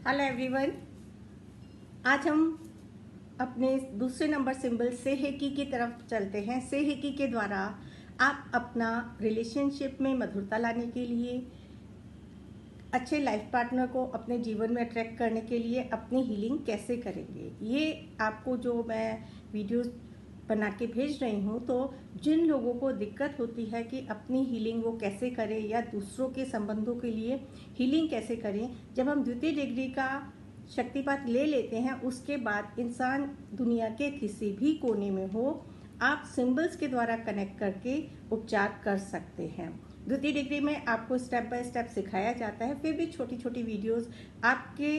Hello everyone. आज हम अपने दूसरे नंबर सिंबल सेहेकी की तरफ चलते हैं। सेहेकी के द्वारा आप अपना रिलेशनशिप में मधुरता लाने के लिए, अच्छे लाइफ पार्टनर को अपने जीवन में अट्रैक्ट करने के लिए अपनी हीलिंग कैसे करेंगे। ये आपको जो मैं वीडियोस बना के भेज रही हूँ, तो जिन लोगों को दिक्कत होती है कि अपनी हीलिंग वो कैसे करें या दूसरों के संबंधों के लिए हीलिंग कैसे करें, जब हम द्वितीय डिग्री का शक्तिपात ले लेते हैं उसके बाद इंसान दुनिया के किसी भी कोने में हो, आप सिंबल्स के द्वारा कनेक्ट करके उपचार कर सकते हैं। द्वितीय डिग्री में आपको स्टेप बाय स्टेप सिखाया जाता है, फिर भी छोटी छोटी वीडियोस आपके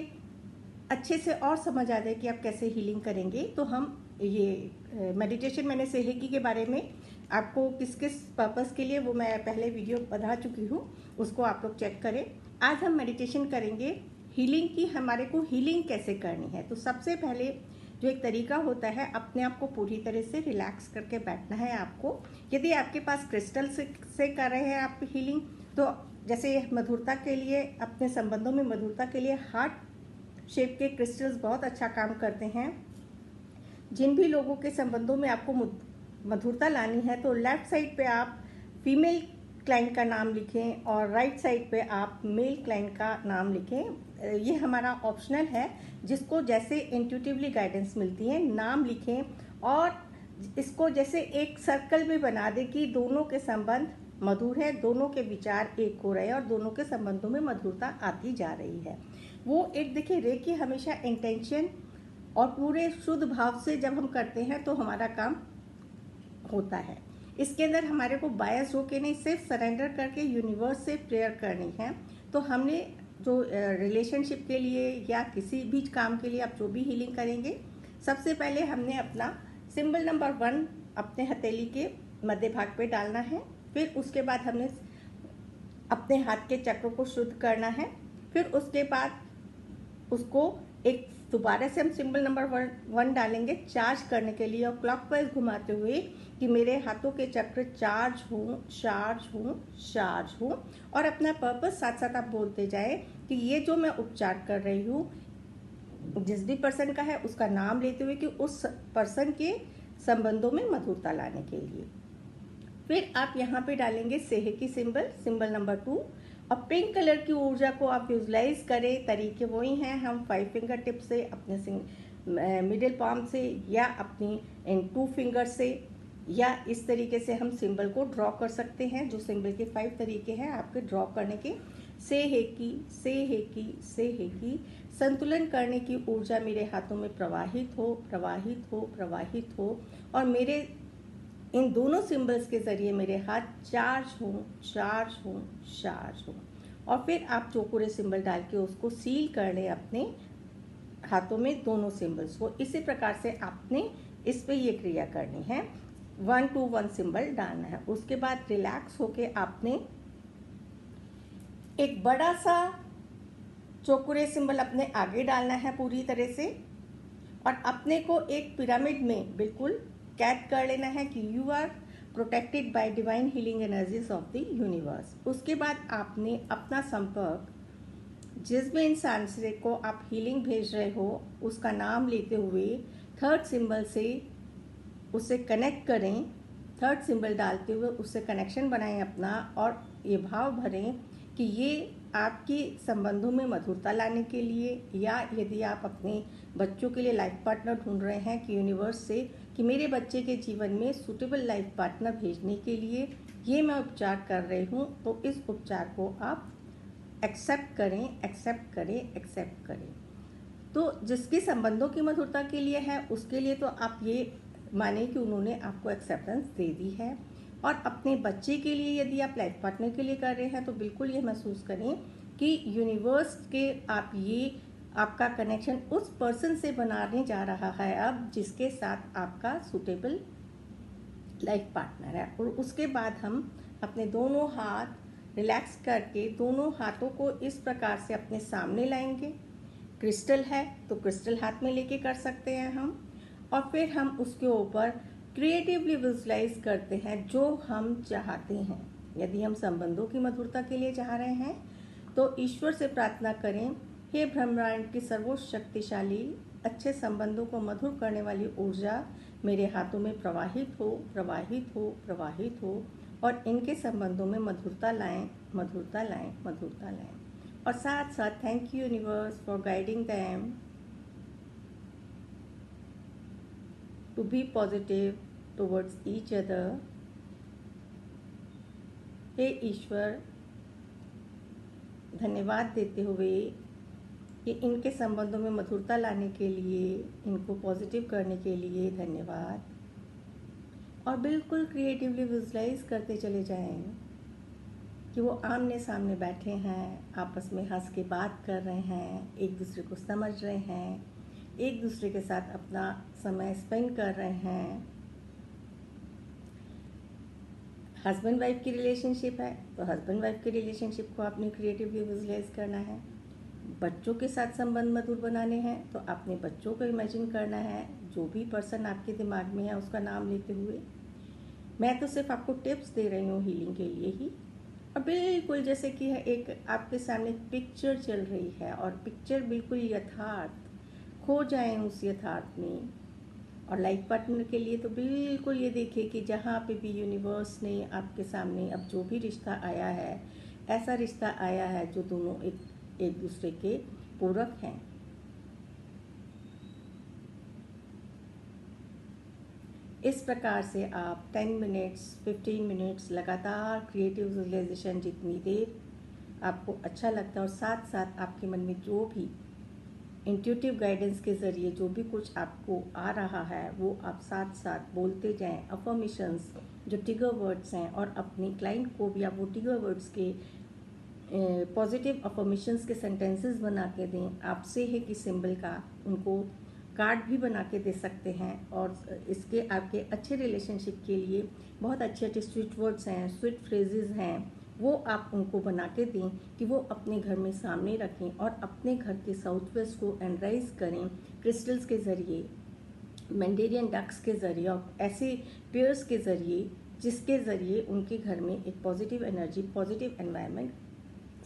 अच्छे से और समझ आ जाए कि आप कैसे हीलिंग करेंगे। तो हम ये मेडिटेशन मैंने सेहेकी के बारे में आपको किस किस पर्पस के लिए वो मैं पहले वीडियो बना चुकी हूँ, उसको आप लोग चेक करें। आज हम मेडिटेशन करेंगे हीलिंग की। हमारे को हीलिंग कैसे करनी है, तो सबसे पहले जो एक तरीका होता है, अपने आप को पूरी तरह से रिलैक्स करके बैठना है आपको। यदि आपके पास क्रिस्टल से कर रहे हैं आप हीलिंग, तो जैसे मधुरता के लिए, अपने संबंधों में मधुरता के लिए हार्ट शेप के क्रिस्टल्स बहुत अच्छा काम करते हैं। जिन भी लोगों के संबंधों में आपको मधुरता लानी है, तो लेफ्ट साइड पे आप फीमेल क्लाइंट का नाम लिखें और राइट साइड पे आप मेल क्लाइंट का नाम लिखें। ये हमारा ऑप्शनल है, जिसको जैसे इंट्यूटिवली गाइडेंस मिलती है नाम लिखें और इसको जैसे एक सर्कल में बना दे कि दोनों के संबंध मधुर है, दोनों के विचार एक हो रहे हैं और दोनों के संबंधों में मधुरता आती जा रही है। वो एक देखिए, रेकी हमेशा इंटेंशन और पूरे शुद्ध भाव से जब हम करते हैं तो हमारा काम होता है। इसके अंदर हमारे को बायस होके नहीं, सिर्फ सरेंडर करके यूनिवर्स से प्रेयर करनी है। तो हमने जो रिलेशनशिप के लिए या किसी भी काम के लिए आप जो भी हीलिंग करेंगे, सबसे पहले हमने अपना सिंबल नंबर 1 अपने हथेली के मध्य भाग पे डालना है। फिर उसके बाद हमने अपने हाथ के चक्र को शुद्ध करना है। फिर उसके बाद उसको एक दोबारा से हम सिंबल नंबर 1 डालेंगे चार्ज करने के लिए, और क्लॉकवाइज घुमाते हुए कि मेरे हाथों के चक्र चार्ज हों, चार्ज हों, चार्ज हों। और अपना पर्पस साथ साथ आप बोलते जाए कि ये जो मैं उपचार कर रही हूँ, जिस भी पर्सन का है उसका नाम लेते हुए कि उस पर्सन के संबंधों में मधुरता लाने के लिए। फिर आप यहाँ पे डालेंगे सेहेकी सिंबल नंबर 2, और पिंक कलर की ऊर्जा को आप विजुलाइज करें। तरीके वही हैं, हम 5 फिंगर टिप से, अपने मिडिल पाम से या अपनी इन 2 फिंगर से, या इस तरीके से हम सिंबल को ड्रॉ कर सकते हैं। जो सिंबल के 5 तरीके हैं आपके ड्रॉ करने के। सेहेकी सेहेकी सेहेकी, संतुलन करने की ऊर्जा मेरे हाथों में प्रवाहित हो, प्रवाहित हो, प्रवाहित हो, और मेरे इन दोनों सिंबल्स के जरिए मेरे हाथ चार्ज हों, चार्ज हों, चार्ज हों। और फिर आप चौकोरे सिंबल डाल के उसको सील कर लें अपने हाथों में, दोनों सिंबल्स को। इसी प्रकार से आपने इस पे ये क्रिया करनी है। 1 2 1 सिंबल डालना है। उसके बाद रिलैक्स होके आपने एक बड़ा सा चौकोरे सिंबल अपने आगे डालना है पूरी तरह से, और अपने को एक पिरामिड में बिल्कुल कैद कर लेना है कि you are protected by divine healing energies of the universe. उसके बाद आपने अपना संपर्क जिस भी इंसान से को आप हीलिंग भेज रहे हो उसका नाम लेते हुए 3rd सिंबल से उससे कनेक्ट करें। 3rd सिंबल डालते हुए उससे कनेक्शन बनाएं अपना, और ये भाव भरें कि ये आपके संबंधों में मधुरता लाने के लिए, या यदि आप अपने बच्चों के लिए लाइफ पार्टनर ढूंढ रहे हैं कि यूनिवर्स से कि मेरे बच्चे के जीवन में सूटेबल लाइफ पार्टनर भेजने के लिए ये मैं उपचार कर रही हूँ, तो इस उपचार को आप एक्सेप्ट करें, एक्सेप्ट करें, एक्सेप्ट करें। तो जिसके संबंधों की मधुरता के लिए है उसके लिए तो आप ये माने कि उन्होंने आपको एक्सेप्टेंस दे दी है। और अपने बच्चे के लिए यदि आप लाइफ पार्टनर के लिए कर रहे हैं, तो बिल्कुल ये महसूस करें कि यूनिवर्स के आप ये आपका कनेक्शन उस पर्सन से बनाने जा रहा है अब, जिसके साथ आपका सूटेबल लाइफ पार्टनर है। और उसके बाद हम अपने दोनों हाथ रिलैक्स करके दोनों हाथों को इस प्रकार से अपने सामने लाएंगे। क्रिस्टल है तो क्रिस्टल हाथ में लेके कर सकते हैं हम, और फिर हम उसके ऊपर क्रिएटिवली विजुलाइज करते हैं जो हम चाहते हैं। यदि हम संबंधों की मधुरता के लिए चाह रहे हैं तो ईश्वर से प्रार्थना करें, हे ब्रह्मांड की सर्वोच्च शक्तिशाली अच्छे संबंधों को मधुर करने वाली ऊर्जा मेरे हाथों में प्रवाहित हो, प्रवाहित हो, प्रवाहित हो और इनके संबंधों में मधुरता लाएं, मधुरता लाएं, मधुरता लाएं। और साथ साथ thank you universe for guiding them to be positive towards each other. हे ईश्वर, धन्यवाद देते हुए कि इनके संबंधों में मधुरता लाने के लिए, इनको पॉजिटिव करने के लिए धन्यवाद। और बिल्कुल क्रिएटिवली विजुलाइज करते चले जाएं कि वो आमने सामने बैठे हैं, आपस में हंस के बात कर रहे हैं, एक दूसरे को समझ रहे हैं, एक दूसरे के साथ अपना समय स्पेंड कर रहे हैं। हस्बैंड वाइफ की रिलेशनशिप है तो हस्बैंड वाइफ की रिलेशनशिप को आपने क्रिएटिवली विजुलाइज करना है। बच्चों के साथ संबंध मधुर बनाने हैं तो आपने बच्चों को इमेजिन करना है, जो भी पर्सन आपके दिमाग में है उसका नाम लेते हुए। मैं तो सिर्फ आपको टिप्स दे रही हूँ हीलिंग के लिए ही। और बिल्कुल जैसे कि एक आपके सामने पिक्चर चल रही है और पिक्चर बिल्कुल यथार्थ, खो जाएं उस यथार्थ में। और लाइफ पार्टनर के लिए तो बिल्कुल ये देखिए कि जहाँ पे भी यूनिवर्स ने आपके सामने अब जो भी रिश्ता आया है, ऐसा रिश्ता आया है जो दोनों एक दूसरे के पूरक हैं। इस प्रकार से आप 10 मिनट्स 15 मिनट्स लगातार क्रिएटिव विजुअलाइजेशन जितनी देर आपको अच्छा लगता है और साथ साथ आपके मन में जो भी इंट्यूटिव गाइडेंस के ज़रिए जो भी कुछ आपको आ रहा है वो आप साथ साथ बोलते जाएं। अफर्मेशंस जो ट्रिगर वर्ड्स हैं, और अपनी क्लाइंट को भी आप वो ट्रिगर वर्ड्स के पॉजिटिव अफर्मेशंस के सेंटेंसेस बना के दें। आपसे है कि सिंबल का उनको कार्ड भी बना के दे सकते हैं। और इसके आपके अच्छे रिलेशनशिप के लिए बहुत अच्छे अच्छे स्वीट वर्ड्स हैं, स्वीट फ्रेजेस हैं, वो आप उनको बना के दें कि वो अपने घर में सामने रखें और अपने घर के साउथ वेस्ट को एनराइज करें क्रिस्टल्स के ज़रिए, मैंडेरियन डक्स के ज़रिए और ऐसे पेयर्स के ज़रिए, जिसके ज़रिए उनके घर में एक पॉजिटिव एनर्जी, पॉजिटिव एनवायरनमेंट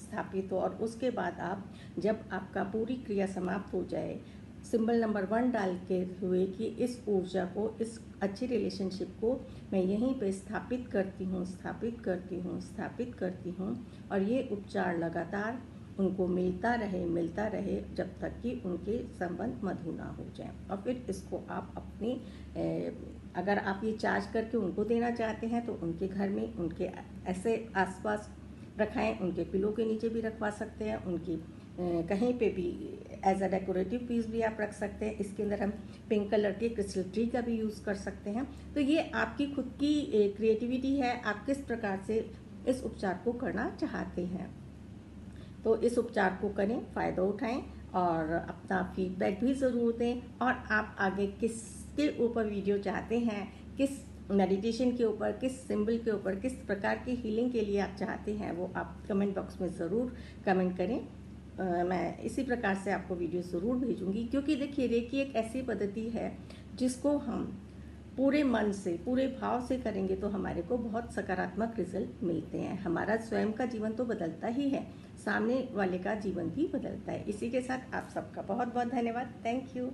स्थापित हो। और उसके बाद आप जब आपका पूरी क्रिया समाप्त हो जाए, सिंबल नंबर 1 डाल के हुए कि इस ऊर्जा को, इस अच्छी रिलेशनशिप को मैं यहीं पे स्थापित करती हूँ, स्थापित करती हूँ, स्थापित करती हूँ। और ये उपचार लगातार उनको मिलता रहे जब तक कि उनके संबंध मधुर ना हो जाए। और फिर इसको आप अपनी अगर आप ये चार्ज करके उनको देना चाहते हैं तो उनके घर में, उनके ऐसे आसपास रखाएं, उनके पिलो के नीचे भी रखवा सकते हैं, उनकी कहीं पे भी एज अ डेकोरेटिव पीस भी आप रख सकते हैं। इसके अंदर हम पिंक कलर के क्रिस्टल ट्री का भी यूज़ कर सकते हैं। तो ये आपकी खुद की क्रिएटिविटी है, आप किस प्रकार से इस उपचार को करना चाहते हैं। तो इस उपचार को करें, फ़ायदा उठाएं और अपना फीडबैक भी ज़रूर दें। और आप आगे किसके ऊपर वीडियो चाहते हैं, किस मेडिटेशन के ऊपर, किस सिंबल के ऊपर, किस प्रकार की हीलिंग के लिए आप चाहते हैं, वो आप कमेंट बॉक्स में ज़रूर कमेंट करें। मैं इसी प्रकार से आपको वीडियो ज़रूर भेजूंगी, क्योंकि देखिए रेकी एक ऐसी पद्धति है जिसको हम पूरे मन से, पूरे भाव से करेंगे तो हमारे को बहुत सकारात्मक रिजल्ट मिलते हैं। हमारा स्वयं का जीवन तो बदलता ही है, सामने वाले का जीवन भी बदलता है। इसी के साथ आप सबका बहुत बहुत धन्यवाद। Thank you.